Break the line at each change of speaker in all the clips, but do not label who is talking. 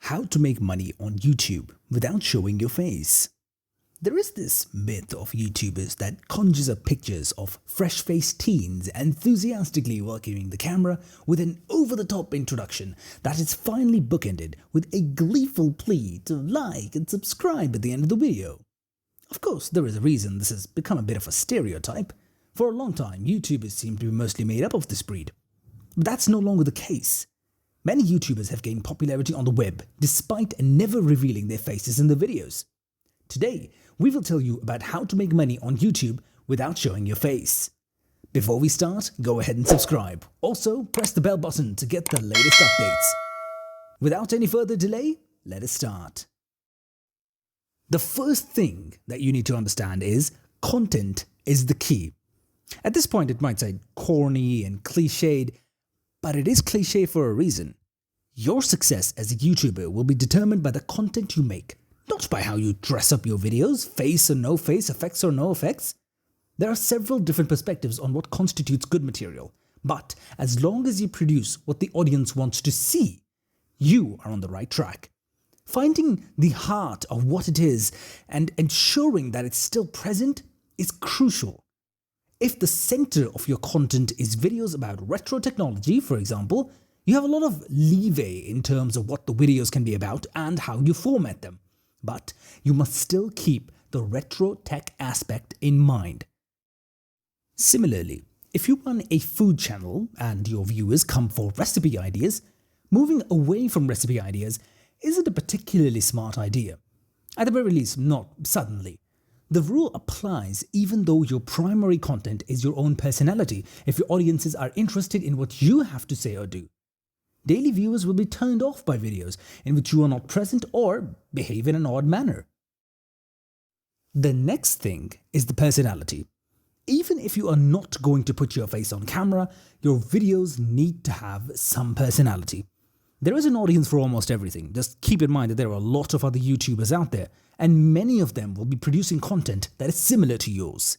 How to make money on YouTube without showing your face. There is this myth of YouTubers that conjures up pictures of fresh-faced teens enthusiastically welcoming the camera with an over-the-top introduction that is finally bookended with a gleeful plea to like and subscribe at the end of the video. Of course, there is a reason this has become a bit of a stereotype. For a long time, YouTubers seem to be mostly made up of this breed. But that's no longer the case. Many YouTubers have gained popularity on the web despite never revealing their faces in the videos. Today, we will tell you about how to make money on YouTube without showing your face. Before we start, go ahead and subscribe. Also, press the bell button to get the latest updates. Without any further delay, let us start. The first thing that you need to understand is content is the key. At this point, it might sound corny and cliched, but it is cliche for a reason. Your success as a YouTuber will be determined by the content you make, not by how you dress up your videos, face or no face, effects or no effects. There are several different perspectives on what constitutes good material, but as long as you produce what the audience wants to see, you are on the right track. Finding the heart of what it is and ensuring that it's still present is crucial. If the center of your content is videos about retro technology, for example, you have a lot of leeway in terms of what the videos can be about and how you format them. But you must still keep the retro tech aspect in mind. Similarly, if you run a food channel and your viewers come for recipe ideas, moving away from recipe ideas isn't a particularly smart idea. At the very least, not suddenly. The rule applies even though your primary content is your own personality if your audiences are interested in what you have to say or do. Daily viewers will be turned off by videos in which you are not present or behave in an odd manner. The next thing is the personality. Even if you are not going to put your face on camera, your videos need to have some personality. There is an audience for almost everything. Just keep in mind that there are a lot of other YouTubers out there, and many of them will be producing content that is similar to yours.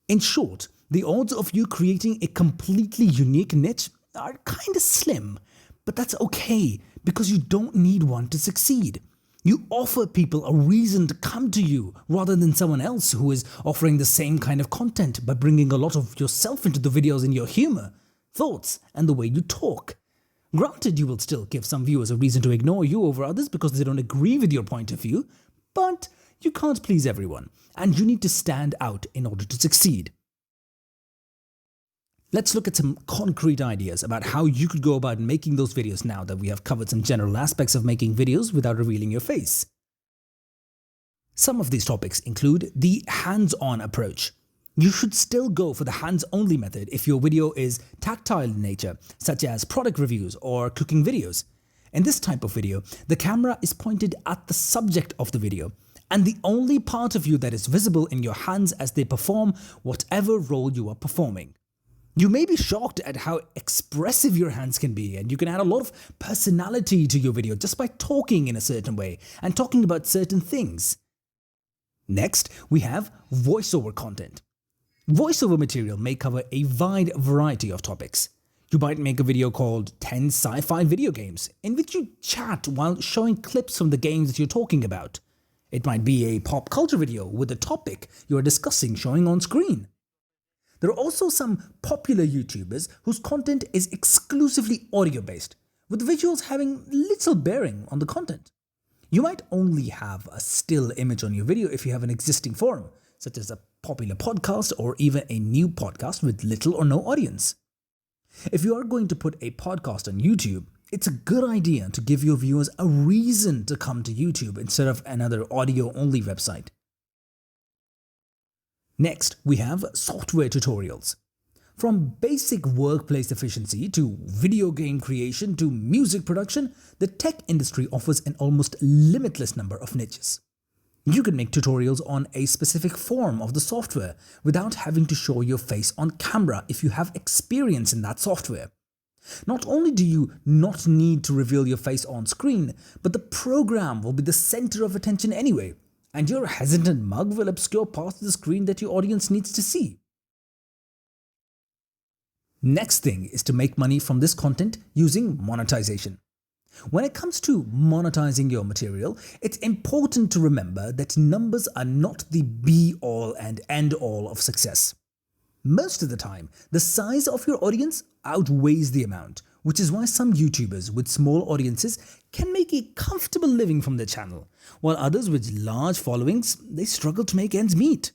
In short, the odds of you creating a completely unique niche are kind of slim, but that's okay because you don't need one to succeed. You offer people a reason to come to you rather than someone else who is offering the same kind of content by bringing a lot of yourself into the videos in your humor, thoughts, and the way you talk. Granted, you will still give some viewers a reason to ignore you over others because they don't agree with your point of view, but you can't please everyone, and you need to stand out in order to succeed. Let's look at some concrete ideas about how you could go about making those videos now that we have covered some general aspects of making videos without revealing your face. Some of these topics include the hands-on approach. You should still go for the hands-only method if your video is tactile in nature, such as product reviews or cooking videos. In this type of video, the camera is pointed at the subject of the video, and the only part of you that is visible in your hands as they perform whatever role you are performing. You may be shocked at how expressive your hands can be, and you can add a lot of personality to your video just by talking in a certain way and talking about certain things. Next, we have voiceover content. Voiceover material may cover a wide variety of topics. You might make a video called 10 Sci-Fi Video Games, in which you chat while showing clips from the games that you're talking about. It might be a pop culture video with a topic you are discussing showing on screen. There are also some popular YouTubers whose content is exclusively audio-based, with visuals having little bearing on the content. You might only have a still image on your video if you have an existing forum, such as a popular podcast or even a new podcast with little or no audience. If you are going to put a podcast on YouTube, it's a good idea to give your viewers a reason to come to YouTube instead of another audio-only website. Next, we have software tutorials. From basic workplace efficiency to video game creation to music production, the tech industry offers an almost limitless number of niches. You can make tutorials on a specific form of the software without having to show your face on camera if you have experience in that software. Not only do you not need to reveal your face on screen, but the program will be the center of attention anyway, and your hesitant mug will obscure parts of the screen that your audience needs to see. Next thing is to make money from this content using monetization. When it comes to monetizing your material, it's important to remember that numbers are not the be-all and end-all of success. Most of the time, the size of your audience outweighs the amount, which is why some YouTubers with small audiences can make a comfortable living from their channel, while others with large followings, they struggle to make ends meet.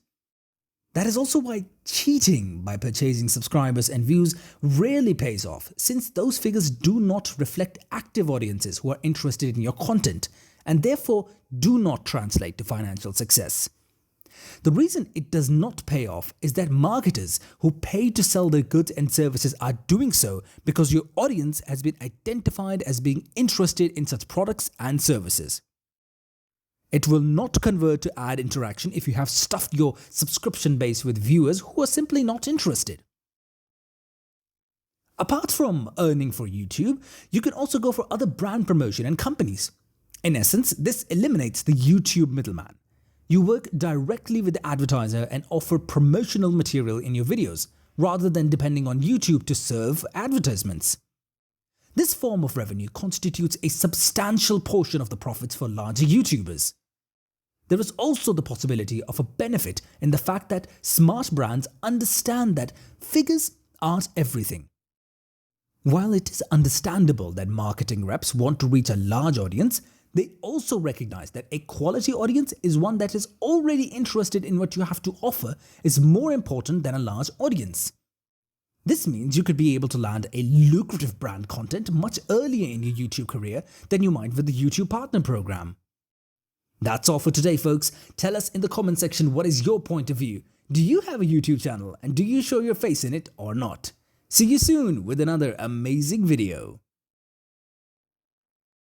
That is also why cheating by purchasing subscribers and views rarely pays off, since those figures do not reflect active audiences who are interested in your content and therefore do not translate to financial success. The reason it does not pay off is that marketers who pay to sell their goods and services are doing so because your audience has been identified as being interested in such products and services. It will not convert to ad interaction if you have stuffed your subscription base with viewers who are simply not interested. Apart from earning for YouTube, you can also go for other brand promotion and companies. In essence, this eliminates the YouTube middleman. You work directly with the advertiser and offer promotional material in your videos, rather than depending on YouTube to serve advertisements. This form of revenue constitutes a substantial portion of the profits for larger YouTubers. There is also the possibility of a benefit in the fact that smart brands understand that figures aren't everything. While it is understandable that marketing reps want to reach a large audience, they also recognize that a quality audience is one that is already interested in what you have to offer is more important than a large audience. This means you could be able to land a lucrative brand content much earlier in your YouTube career than you might with the YouTube Partner Program. That's all for today, folks. Tell us in the comment section what is your point of view. Do you have a YouTube channel and do you show your face in it or not? See you soon with another amazing video.